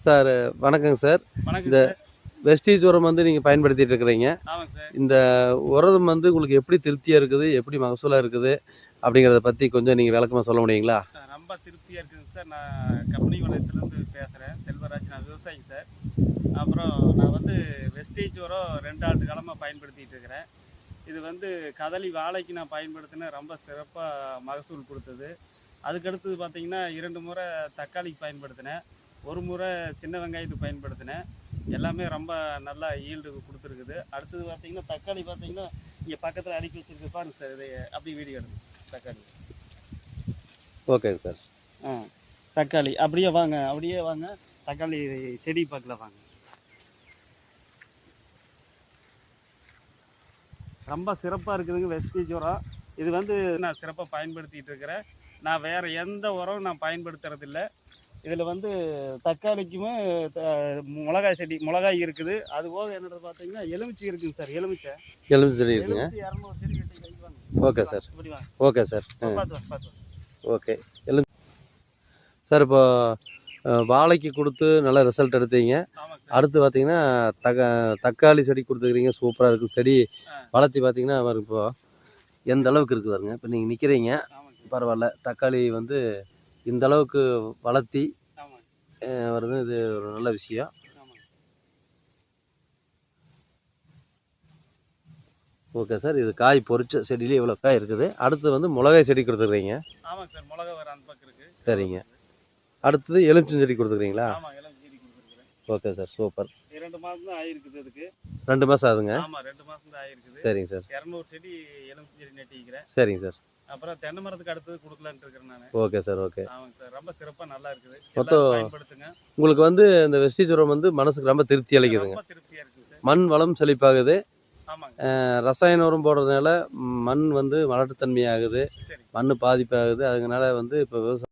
Sir வணக்கங்க sir. வணக்கம் இந்த சார். வெஸ்டீஜ் உரம் வந்து நீங்கள் பயன்படுத்திட்டு இருக்கிறீங்க. ஆமாங்க சார். இந்த உரம் வந்து உங்களுக்கு எப்படி திருப்தியாக இருக்குது, எப்படி மகசூலாக இருக்குது அப்படிங்கிறத பற்றி கொஞ்சம் நீங்கள் விளக்கமாக சொல்ல முடியுங்களா? ரொம்ப திருப்தியாக இருக்குதுங்க சார். நான் கம்பெனி வளையத்துலேருந்து பேசுகிறேன், செல்வராஜ். நான் விவசாயிங்க சார். அப்புறம் நான் வந்து வெஸ்டீஜ் உரம் 2 ஆண்டு காலமாக பயன்படுத்திகிட்டு இருக்கிறேன். இது வந்து கதலி வாழைக்கு நான் பயன்படுத்தினேன், ரொம்ப சிறப்பாக மகசூல் கொடுத்தது. அதுக்கடுத்தது பார்த்தீங்கன்னா 2 முறை தக்காளிக்கு பயன்படுத்தினேன், 1 முறை சின்ன வெங்காயத்துக்கு பயன்படுத்தினேன். எல்லாமே ரொம்ப நல்லா ஈல்டு கொடுத்துருக்குது. அடுத்தது பார்த்தீங்கன்னா தக்காளி பார்த்தீங்கன்னா இங்கே பக்கத்தில் அடுக்கி வச்சுருக்கு பாருங்க சார். இதை அப்படி வீடியோ எடுங்க. தக்காளி ஓகேங்க சார். தக்காளி அப்படியே வாங்க. தக்காளி செடி பார்க்கல வாங்க. ரொம்ப சிறப்பாக இருக்குதுங்க வெஸ்டீஜ் உரம். இது வந்து நான் சிறப்பாக பயன்படுத்திகிட்டு இருக்கிறேன். நான் வேறு எந்த உரம் நான் பயன்படுத்துறதில்லை. இதில் வந்து தக்காளிக்குமே மிளகாய் இருக்குது. அது போக என்னோட பார்த்தீங்கன்னா எலுமிச்சை இருக்குங்க சார். எலுமிச்சை செடி இருக்குங்க. 200 செடி கட்டி. Okay sir. இப்படி வாங்க. Okay sir. பார்த்து ஓகே. சார் இப்போ வாழைக்கு கொடுத்து நல்ல ரிசல்ட் எடுத்தீங்க. அடுத்து பார்த்தீங்கன்னா தக்காளி செடி கொடுத்துக்கிறீங்க, சூப்பராக இருக்குது. செடி வளர்த்தி பார்த்தீங்கன்னா அவர் இப்போ எந்த அளவுக்கு இருக்குது பாருங்க. இப்போ நீங்கள் நிற்கிறீங்க, பரவாயில்ல. தக்காளி வந்து இந்த அளவுக்கு வளர்த்தி வருது, இது ஒரு நல்ல விஷயம். Okay sir. இது காய் பொறிச்ச செடியிலே இவ்வளோ காய் இருக்குது. அடுத்து வந்து மிளகாய் செடி கொடுத்துருக்கீங்க. ஆமாங்க சார். மிளகாய் வேறு அந்த பக்கம் இருக்குது. சரிங்க. அடுத்தது எலுமிச்சம் செடி கொடுத்துருக்கீங்களா? ஆமாம், எலுமிச்சை செடி கொடுத்துருக்குறேன். Okay sir, super. 2 மாதம் தான் ஆகிருக்குது அதுக்கு. 2 மாதம் ஆகுதுங்க. ஆமாம், 2 மாதம் தான் ஆகிருக்குது. சரிங்க சார். 200 செடி எலுமிச்சை செடி நட்டிக்கிறேன். சரிங்க சார். அப்புறம் தென்னை மரத்துக்கு அடுத்தது கொடுக்கலான்ட்டு இருக்கிறேன் நான். Okay sir. ஓகே. ஆமாங்க சார். ரொம்ப சிறப்பாக நல்லா இருக்குது. மொத்தம் பயன்படுத்துங்க. உங்களுக்கு வந்து இந்த வெஸ்டீஜ் உரம் வந்து மனசுக்கு ரொம்ப திருப்தி அளிக்குதுங்க. ரொம்ப திருப்தியாக இருக்குது சார். மண் வளம் செழிப்பாகுது. ஆமாங்க. ரசாயன உரம் போடுறதுனால மண் வந்து மலட்டுத்தன்மையாகுது, சரி. மண் பாதிப்பாகுது. அதனால வந்து இப்போ விவசாயம்